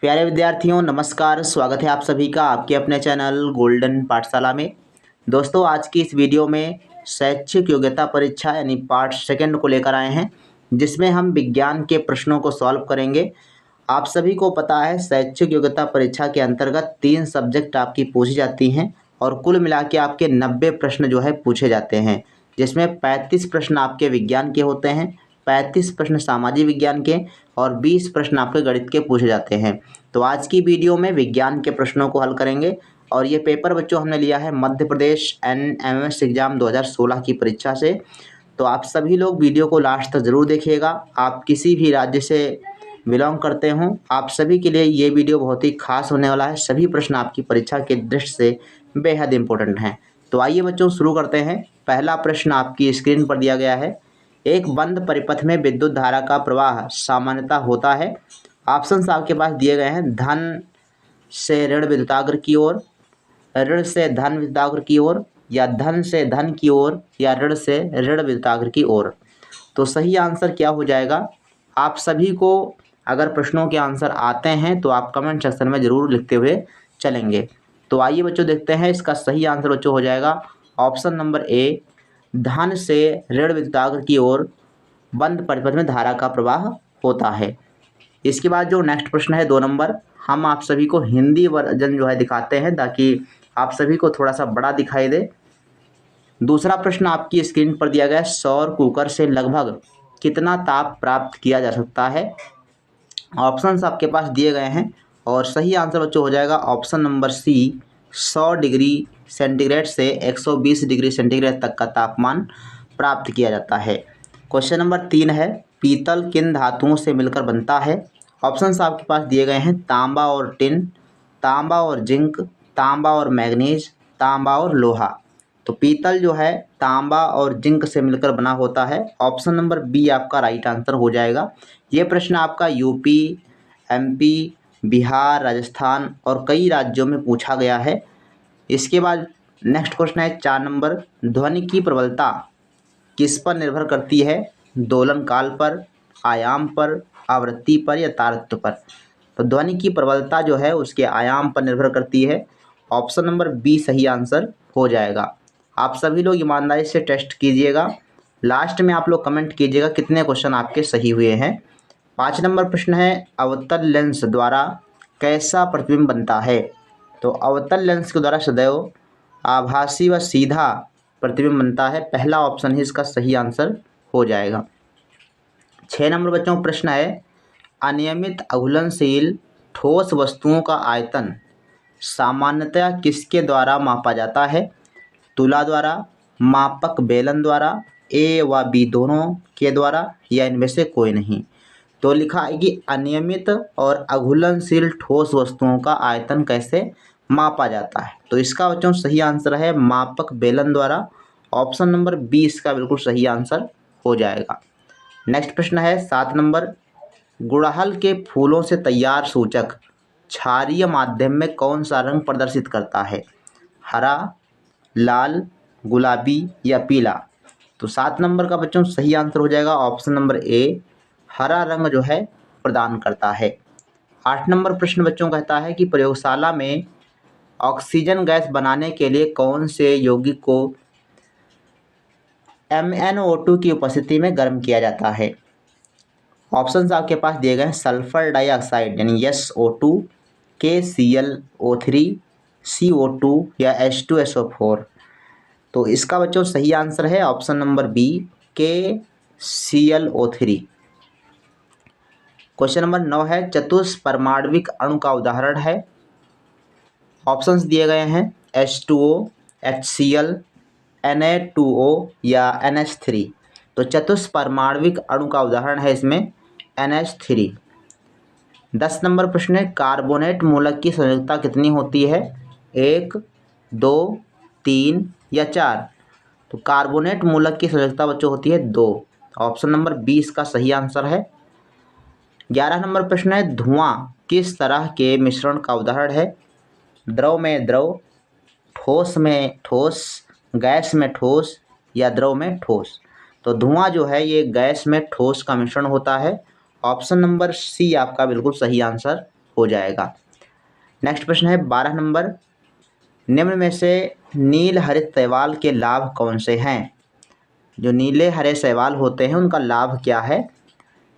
प्यारे विद्यार्थियों नमस्कार, स्वागत है आप सभी का आपके अपने चैनल गोल्डन पाठशाला में। दोस्तों आज की इस वीडियो में शैक्षिक योग्यता परीक्षा यानी पार्ट सेकंड को लेकर आए हैं, जिसमें हम विज्ञान के प्रश्नों को सॉल्व करेंगे। आप सभी को पता है शैक्षिक योग्यता परीक्षा के अंतर्गत 3 सब्जेक्ट आपकी पूछी जाती हैं और कुल मिला के आपके 90 प्रश्न जो है पूछे जाते हैं, जिसमें 35 प्रश्न आपके विज्ञान के होते हैं, 35 प्रश्न सामाजिक विज्ञान के और 20 प्रश्न आपके गणित के पूछे जाते हैं। तो आज की वीडियो में विज्ञान के प्रश्नों को हल करेंगे और ये पेपर बच्चों हमने लिया है मध्य प्रदेश NMS एग्ज़ाम 2016 की परीक्षा से। तो आप सभी लोग वीडियो को लास्ट तक ज़रूर देखिएगा। आप किसी भी राज्य से बिलोंग करते हों, आप सभी के लिए ये वीडियो बहुत ही खास होने वाला है। सभी प्रश्न आपकी परीक्षा के दृष्टि से बेहद इम्पोर्टेंट हैं। तो आइए बच्चों शुरू करते हैं। पहला प्रश्न आपकी स्क्रीन पर दिया गया है। एक बंद परिपथ में विद्युत धारा का प्रवाह सामान्यतः होता है। ऑप्शंस आपके पास दिए गए हैं, धन से ऋण विद्युताग्र की ओर, ऋण से धन विद्युताग्र की ओर, या धन से धन की ओर, या ऋण से ऋण विद्युताग्र की ओर। तो सही आंसर क्या हो जाएगा? आप सभी को अगर प्रश्नों के आंसर आते हैं तो आप कमेंट सेक्शन में ज़रूर लिखते हुए चलेंगे। तो आइए बच्चों देखते हैं, इसका सही आंसर बच्चों हो जाएगा ऑप्शन नंबर ए, धन से ऋण विद्युताग्र की ओर बंद परिपथ में धारा का प्रवाह होता है। इसके बाद जो नेक्स्ट प्रश्न है 2 नंबर, हम आप सभी को हिंदी वर्जन जो है दिखाते हैं ताकि आप सभी को थोड़ा सा बड़ा दिखाई दे। दूसरा प्रश्न आपकी स्क्रीन पर दिया गया है, सौर कुकर से लगभग कितना ताप प्राप्त किया जा सकता है। ऑप्शंस आपके पास दिए गए हैं और सही आंसर बच्चों हो जाएगा option number C, 100 degree centigrade से 120 डिग्री सेंटीग्रेड तक का तापमान प्राप्त किया जाता है। क्वेश्चन नंबर 3 है, पीतल किन धातुओं से मिलकर बनता है। ऑप्शंस आपके पास दिए गए हैं, तांबा और टिन, तांबा और जिंक, तांबा और मैग्नीज, तांबा और लोहा। तो पीतल जो है तांबा और जिंक से मिलकर बना होता है। ऑप्शन नंबर बी आपका राइट आंसर हो जाएगा। ये प्रश्न आपका यूपी, MP, बिहार, राजस्थान और कई राज्यों में पूछा गया है। इसके बाद नेक्स्ट क्वेश्चन है 4 नंबर, ध्वनि की प्रबलता किस पर निर्भर करती है। दोलन काल पर, आयाम पर, आवृत्ति पर, या तारत्व पर। तो ध्वनि की प्रबलता जो है उसके आयाम पर निर्भर करती है। ऑप्शन नंबर बी सही आंसर हो जाएगा। आप सभी लोग ईमानदारी से टेस्ट कीजिएगा, लास्ट में आप लोग कमेंट कीजिएगा कितने क्वेश्चन आपके सही हुए हैं। 5 नंबर प्रश्न है, अवतल लेंस द्वारा कैसा प्रतिबिंब बनता है। तो अवतल लेंस के द्वारा सदैव आभासी व सीधा प्रतिबिंब बनता है। पहला ऑप्शन ही इसका सही आंसर हो जाएगा। 6 नंबर बच्चों प्रश्न है, अनियमित अघुलनशील ठोस वस्तुओं का आयतन सामान्यतया किसके द्वारा मापा जाता है। तुला द्वारा, मापक बेलन द्वारा, ए व बी दोनों के द्वारा, या इनमें से कोई नहीं। तो लिखा है कि अनियमित और अघुलनशील ठोस वस्तुओं का आयतन कैसे मापा जाता है। तो इसका बच्चों सही आंसर है मापक बेलन द्वारा। ऑप्शन नंबर बी इसका बिल्कुल सही आंसर हो जाएगा। नेक्स्ट प्रश्न है 7 नंबर, गुड़हल के फूलों से तैयार सूचक क्षारीय माध्यम में कौन सा रंग प्रदर्शित करता है। हरा, लाल, गुलाबी, या पीला। तो 7 नंबर का बच्चों सही आंसर हो जाएगा ऑप्शन नंबर ए, हरा रंग जो है प्रदान करता है। 8 नंबर प्रश्न बच्चों कहता है कि प्रयोगशाला में ऑक्सीजन गैस बनाने के लिए कौन से यौगिक को MnO2 की उपस्थिति में गर्म किया जाता है। ऑप्शंस आपके पास दिए गए हैं, सल्फर डाइऑक्साइड यानी SO2, KClO3, CO2, या H2SO4। तो इसका बच्चों सही आंसर है option number B, KClO3। Question number 9 है, चतुष्परमाण्विक अणु का उदाहरण है। ऑप्शंस दिए गए हैं, H2O, HCl, Na2O, या NH3। तो चतुष्परमाण्विक अणु का उदाहरण है इसमें NH3। 10 नंबर प्रश्न है, कार्बोनेट मूलक की संयोजकता कितनी होती है। 1, 2, 3, या 4। तो कार्बोनेट मूलक की संयोजकता बच्चों होती है 2। ऑप्शन नंबर बी इसका सही आंसर है। 11 नंबर प्रश्न है, धुआं किस तरह के मिश्रण का उदाहरण है। द्रव में द्रव, ठोस में ठोस, गैस में ठोस, या द्रव में ठोस। तो धुआं जो है ये गैस में ठोस का मिश्रण होता है। ऑप्शन नंबर सी आपका बिल्कुल सही आंसर हो जाएगा। नेक्स्ट प्रश्न है 12 नंबर, निम्न में से नील हरित शैवाल के लाभ कौन से हैं? जो नीले हरे शैवाल होते हैं उनका लाभ क्या है?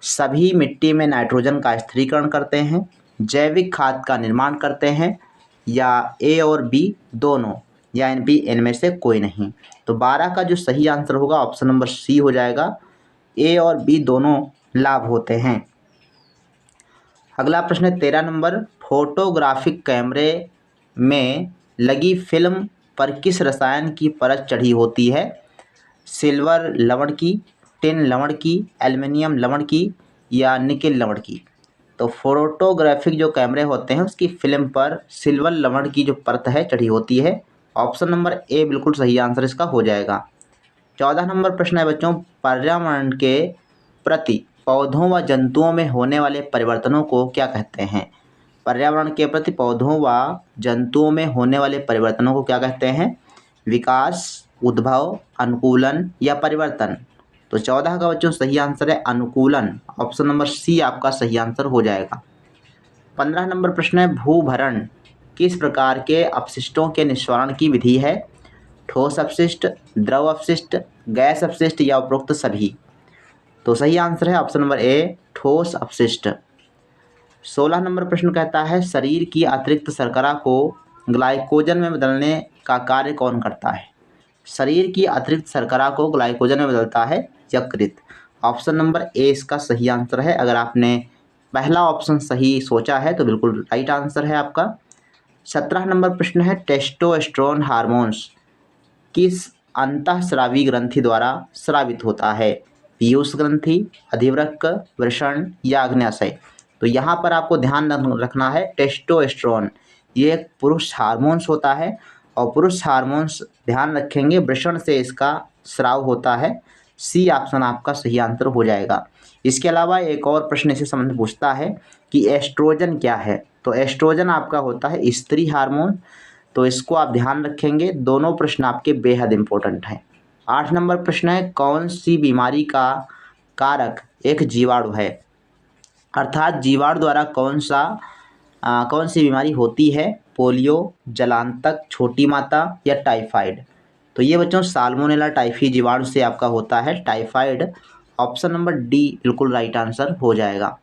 सभी मिट्टी में नाइट्रोजन का स्थिरीकरण करते हैं, जैविक खाद का निर्माण करते हैं, या ए और बी दोनों, या इनमें से कोई नहीं। तो 12 का जो सही आंसर होगा ऑप्शन नंबर सी हो जाएगा, ए और बी दोनों लाभ होते हैं। अगला प्रश्न है 13 नंबर, फोटोग्राफिक कैमरे में लगी फिल्म पर किस रसायन की परत चढ़ी होती है? सिल्वर लवण की, टिन लवण की, एल्युमिनियम लवण की, या निकेल लवण की? तो फोटोग्राफिक जो कैमरे होते हैं उसकी फिल्म पर सिल्वर लवण की जो परत है चढ़ी होती है। ऑप्शन नंबर ए बिल्कुल सही आंसर इसका हो जाएगा। 14 नंबर प्रश्न है बच्चों, पर्यावरण के प्रति पौधों व जंतुओं में होने वाले परिवर्तनों को क्या कहते हैं? पर्यावरण के प्रति पौधों व जंतुओं में होने वाले परिवर्तनों को क्या कहते हैं? विकास, उद्भव, अनुकूलन या परिवर्तन? तो 14 का बच्चों सही आंसर है अनुकूलन। ऑप्शन नंबर सी आपका सही आंसर हो जाएगा। 15 नंबर प्रश्न है, भूभरण किस प्रकार के अपशिष्टों के निस्वारण की विधि है? ठोस अपशिष्ट, द्रव अपशिष्ट, गैस अपशिष्ट या उपरोक्त सभी? तो सही आंसर है ऑप्शन नंबर ए, ठोस अपशिष्ट। 16 नंबर प्रश्न कहता है, शरीर की अतिरिक्त शर्करा को ग्लाइकोजन में बदलने का कार्य कौन करता है? शरीर की अतिरिक्त शर्करा को ग्लाइकोजन में बदलता है यकृत। ऑप्शन नंबर ए इसका सही आंसर है। अगर आपने पहला ऑप्शन सही सोचा है तो बिल्कुल राइट आंसर है आपका। 17 नंबर प्रश्न है, टेस्टोस्टेरोन हार्मोन्स किस अंतःस्रावी ग्रंथि द्वारा स्रावित होता है? पीयूष ग्रंथि, अधिवृक्क, वृषण या अग्न्याशय? तो यहाँ पर आपको ध्यान रखना है, टेस्टोस्टेरोन ये एक पुरुष हार्मोन्स होता है और पुरुष हार्मोन्स ध्यान रखेंगे वृषण से इसका स्राव होता है। सी ऑप्शन आपका सही आंसर हो जाएगा। इसके अलावा एक और प्रश्न इसे संबंध पूछता है कि एस्ट्रोजन क्या है? तो एस्ट्रोजन आपका होता है स्त्री हार्मोन। तो इसको आप ध्यान रखेंगे, दोनों प्रश्न आपके बेहद इंपॉर्टेंट हैं। 8 नंबर प्रश्न है, कौन सी बीमारी का कारक एक जीवाणु है? अर्थात जीवाणु द्वारा कौन सी बीमारी होती है? पोलियो, जलांतक, छोटी माता या टाइफाइड? तो ये बच्चों साल्मोनेला टाइफी जीवाणु से आपका होता है टाइफाइड। ऑप्शन नंबर डी बिल्कुल राइट आंसर हो जाएगा।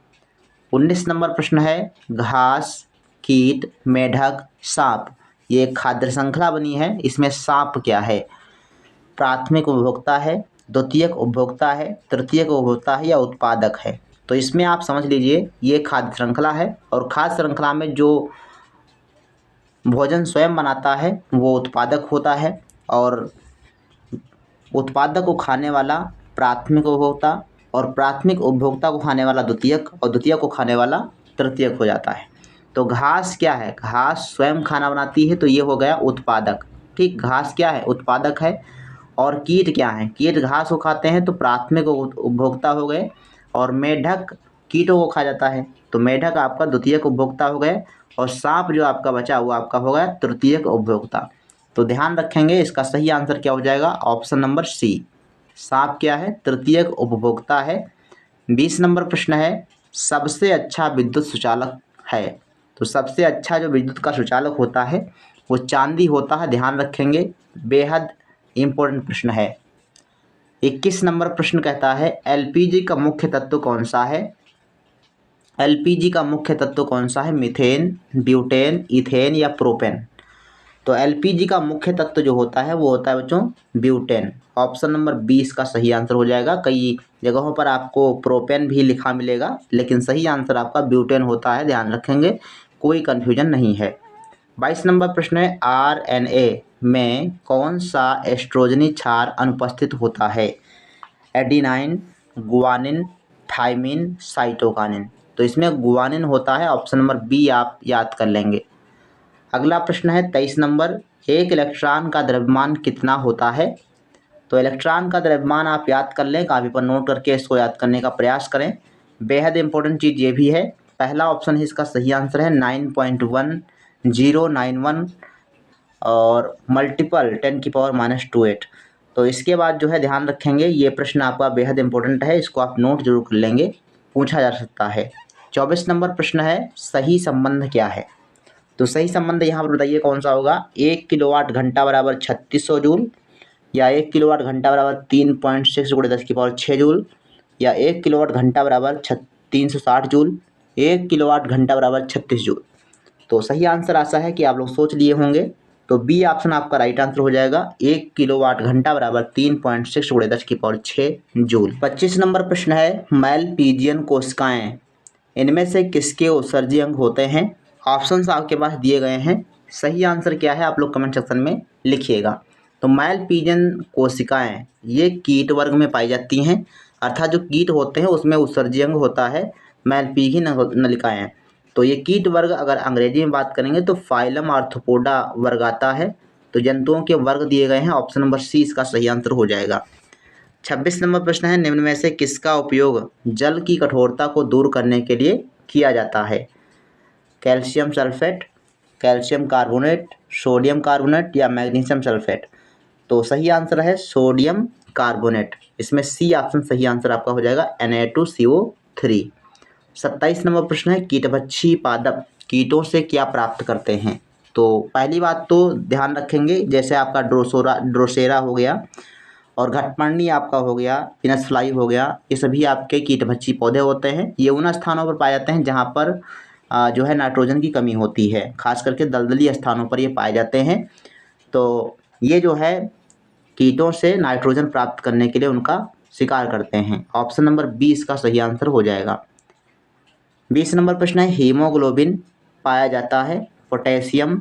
19 नंबर प्रश्न है, घास, कीट, मेढक, सांप ये एक खाद्य श्रृंखला बनी है, इसमें सांप क्या है? प्राथमिक उपभोक्ता है, द्वितीयक उपभोक्ता है, तृतीयक उपभोक्ता है या उत्पादक है? तो इसमें आप समझ लीजिए ये खाद्य श्रृंखला है और खाद्य श्रृंखला में जो भोजन स्वयं बनाता है वो उत्पादक होता है और उत्पादक को खाने वाला प्राथमिक उपभोक्ता और प्राथमिक उपभोक्ता को खाने वाला द्वितीयक और द्वितीयक को खाने वाला तृतीयक हो जाता है। तो घास क्या है? घास स्वयं खाना बनाती है तो ये हो गया उत्पादक। ठीक, घास क्या है? उत्पादक है। और कीट क्या है? कीट घास को खाते हैं तो प्राथमिक उपभोक्ता हो गए और मेढक कीटों को खा जाता है तो मेढक आपका द्वितीयक उपभोक्ता हो गए और सांप जो आपका बचा हुआ आपका हो गया तृतीयक उपभोक्ता। तो ध्यान रखेंगे इसका सही आंसर क्या हो जाएगा? ऑप्शन नंबर सी, सांप क्या है? तृतीयक उपभोक्ता है। 20 नंबर प्रश्न है, सबसे अच्छा विद्युत सुचालक है? तो सबसे अच्छा जो विद्युत का सुचालक होता है वो चांदी होता है, ध्यान रखेंगे, बेहद इम्पोर्टेंट प्रश्न है। 21 नंबर प्रश्न कहता है, एलपीजी का मुख्य तत्व कौन सा है? एलपीजी का मुख्य तत्व कौन सा है? मीथेन, ब्यूटेन, इथेन या प्रोपेन? तो एलपीजी का मुख्य तत्व जो होता है वो होता है बच्चों ब्यूटेन। ऑप्शन नंबर 20 का सही आंसर हो जाएगा। कई जगहों पर आपको प्रोपेन भी लिखा मिलेगा लेकिन सही आंसर आपका ब्यूटेन होता है, ध्यान रखेंगे, कोई कन्फ्यूजन नहीं है। 22 नंबर प्रश्न है, आरएनए में कौन सा एस्ट्रोजनी क्षार अनुपस्थित होता है? Adenine, guanine, thymine, cytokinin? तो इसमें गुआनिन होता है, ऑप्शन नंबर बी आप याद कर लेंगे। अगला प्रश्न है 23 नंबर, एक इलेक्ट्रॉन का द्रव्यमान कितना होता है? तो इलेक्ट्रॉन का द्रव्यमान आप याद कर लें, कापी पर नोट करके इसको याद करने का प्रयास करें। बेहद इंपॉर्टेंट चीज़ ये भी है, पहला ऑप्शन है इसका सही आंसर है 9.1091 और मल्टीपल 10⁻²8। तो इसके बाद जो है ध्यान रखेंगे ये प्रश्न आपका बेहद इंपॉर्टेंट है, इसको आप नोट जरूर कर लेंगे, पूछा जा सकता है। 24 नंबर प्रश्न है, सही संबंध क्या है? तो सही संबंध यहाँ पर बताइए कौन सा होगा। 1 किलोवाट घंटा बराबर 3600 जूल, या 1 किलोवाट घंटा बराबर 3.6 × 10⁶ जूल, या 1 किलोवाट घंटा बराबर 360 जूल, 1 किलोवाट घंटा बराबर 36 जूल। तो सही आंसर ऐसा है कि आप लोग सोच लिए होंगे, तो बी ऑप्शन आपका राइट आंसर हो जाएगा। 1 किलोवाट घंटा बराबर 3.6 × 10⁶ जूल। 25 नंबर प्रश्न है, मैलपीजियन कोशिकाएं इनमें से किसके उत्सर्जी अंग होते हैं? ऑप्शंस आपके पास दिए गए हैं, सही आंसर क्या है आप लोग कमेंट सेक्शन में लिखिएगा। तो मैलपीजियन कोशिकाएं ये कीट वर्ग में पाई जाती हैं, अर्थात जो कीट होते हैं उसमें उत्सर्जी अंग होता है मैलपीजियन नलिकाएं। तो ये कीट वर्ग अगर अंग्रेजी में बात करेंगे तो फाइलम आर्थ्रोपोडा वर्ग आता है। तो जंतुओं के वर्ग दिए गए हैं, ऑप्शन नंबर सी इसका सही आंसर हो जाएगा। 26 नंबर प्रश्न है, निम्न में से किसका उपयोग जल की कठोरता को दूर करने के लिए किया जाता है? Calcium sulphate, calcium carbonate, sodium carbonate या मैग्नीशियम सल्फेट? तो सही आंसर है सोडियम कार्बोनेट, इसमें सी ऑप्शन सही आंसर आपका हो जाएगा Na2CO3। 27 नंबर प्रश्न है, कीटभक्षी पादप कीटों से क्या प्राप्त करते हैं? तो पहली बात तो ध्यान रखेंगे, जैसे आपका ड्रोसेरा हो गया और घटपर्णी आपका हो गया, पिनस फ्लाई हो गया, ये सभी आपके कीटभक्षी पौधे होते हैं। ये उन स्थानों पर पाए जाते हैं जहाँ पर जो है नाइट्रोजन की कमी होती है, खास करके दलदली स्थानों पर ये पाए जाते हैं। तो ये जो है कीटों से नाइट्रोजन प्राप्त करने के लिए उनका शिकार करते हैं, ऑप्शन नंबर बी इसका सही आंसर हो जाएगा। 20 नंबर प्रश्न है, हीमोग्लोबिन पाया जाता है पोटेशियम,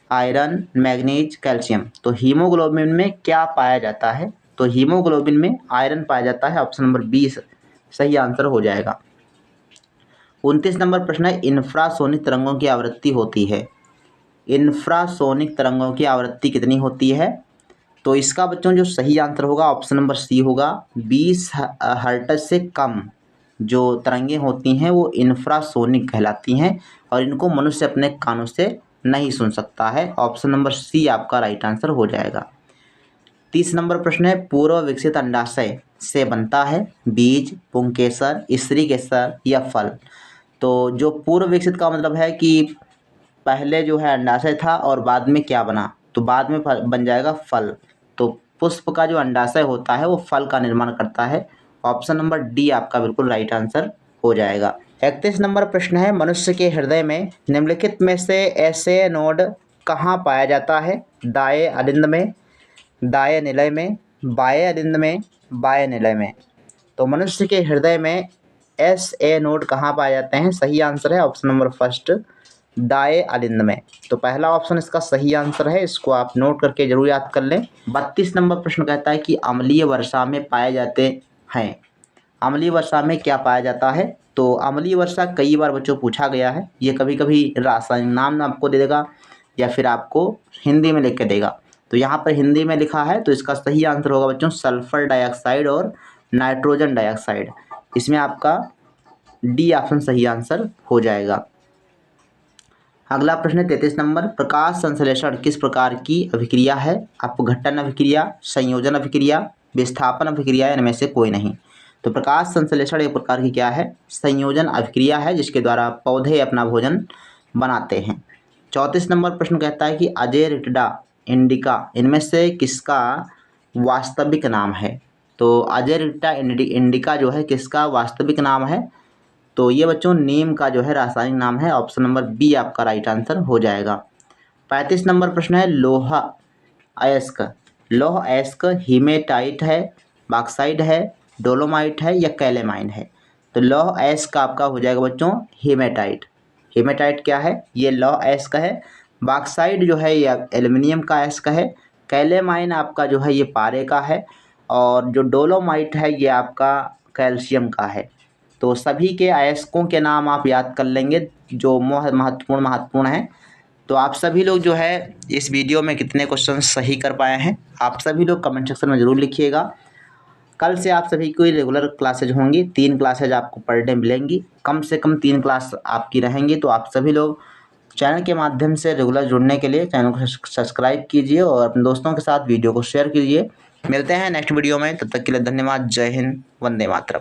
आयरन, मैग्नीज, कैल्शियम। तो हीमोग्लोबिन में क्या पाया जाता है? तो हीमोग्लोबिन में आयरन पाया जाता है, ऑप्शन नंबर 20 सही आंसर हो जाएगा। 29 नंबर प्रश्न है, इंफ्रासोनिक तरंगों की आवृत्ति होती है। इंफ्रासोनिक तरंगों की आवृत्ति कितनी होती है? तो इसका बच्चों जो सही आंसर होगा ऑप्शन नंबर सी होगा। 20 हर्ट्ज से कम जो तरंगें होती हैं वो इंफ्रासोनिक कहलाती हैं और इनको मनुष्य अपने कानों से नहीं सुन सकता है, ऑप्शन नंबर सी आपका राइट आंसर हो जाएगा। 30 नंबर प्रश्न है, पूर्व विकसित अंडाशय से बनता है बीज, पुंकेसर, स्त्रीकेसर या फल? तो जो पूर्व विकसित का मतलब है कि पहले जो है अंडाशय था और बाद में क्या बना, तो बाद में बन जाएगा फल। तो पुष्प का जो अंडाशय होता है वो फल का निर्माण करता है, ऑप्शन नंबर डी आपका बिल्कुल राइट आंसर हो जाएगा। 31 नंबर प्रश्न है, मनुष्य के हृदय में निम्नलिखित में से ऐसे नोड कहाँ पाया जाता है? दाएं अलिंद में, दाएं निलय में, बाएं अलिंद में, बाएं निलय में? तो मनुष्य के हृदय में SA नोड कहाँ पाए जाते हैं? सही आंसर है ऑप्शन नंबर फर्स्ट दाएं अलिंद में। तो पहला ऑप्शन इसका सही आंसर है, इसको आप नोट करके जरूर याद कर लें। 32 नंबर प्रश्न कहता है कि अम्लीय वर्षा में पाए जाते हैं। अम्लीय वर्षा में क्या पाया जाता है? तो अम्लीय वर्षा कई बार बच्चों पूछा गया है, ये कभी कभी रासायनिक नाम आपको दे देगा या फिर आपको हिंदी में लिख के देगा। तो यहाँ पर हिंदी में लिखा है, तो इसका सही आंसर होगा बच्चों सल्फर डाइऑक्साइड और नाइट्रोजन डाइऑक्साइड। इसमें आपका डी ऑप्शन सही आंसर हो जाएगा। अगला प्रश्न है 33 नंबर, प्रकाश संश्लेषण किस प्रकार की अभिक्रिया है? अपघटन अभिक्रिया, संयोजन अभिक्रिया, विस्थापन अभिक्रिया, इनमें से कोई नहीं। तो प्रकाश संश्लेषण एक प्रकार की क्या है? संयोजन अभिक्रिया है, जिसके द्वारा पौधे अपना भोजन बनाते हैं। 34 नंबर प्रश्न कहता है कि अजेरिटिडा इंडिका इनमें से किसका वास्तविक नाम है? तो अजेरिटिडा इंडिका जो है किसका वास्तविक नाम है? तो ये बच्चों नीम का जो है रासायनिक नाम है, ऑप्शन नंबर बी आपका राइट आंसर हो जाएगा। 35 नंबर प्रश्न है, लौह अयस्क, लौह अयस्क हीमेटाइट है, बॉक्साइट है, डोलोमाइट है या कैलेमाइन है? तो लौह अयस्क आपका हो जाएगा बच्चों हीमेटाइट। हीमेटाइट क्या है? ये लौह अयस्क है। बॉक्साइट जो है ये एल्युमिनियम का अयस्क है। कैलेमाइन आपका जो है ये पारे का है और जो डोलोमाइट है ये आपका कैल्शियम का है। तो सभी के अयस्कों के नाम आप याद कर लेंगे जो महत्वपूर्ण हैं। तो आप सभी लोग जो है इस वीडियो में कितने क्वेश्चन सही कर पाए हैं आप सभी लोग कमेंट सेक्शन में ज़रूर लिखिएगा। कल से आप सभी को रेगुलर क्लासेज होंगी, 3 क्लासेज आपको पर डे मिलेंगी, कम से कम 3 क्लास आपकी रहेंगी। तो आप सभी लोग चैनल के माध्यम से रेगुलर जुड़ने के लिए चैनल को सब्सक्राइब कीजिए और अपने दोस्तों के साथ वीडियो को शेयर कीजिए। मिलते हैं नेक्स्ट वीडियो में, तब तक के लिए धन्यवाद। जय हिंद, वंदे मातरम।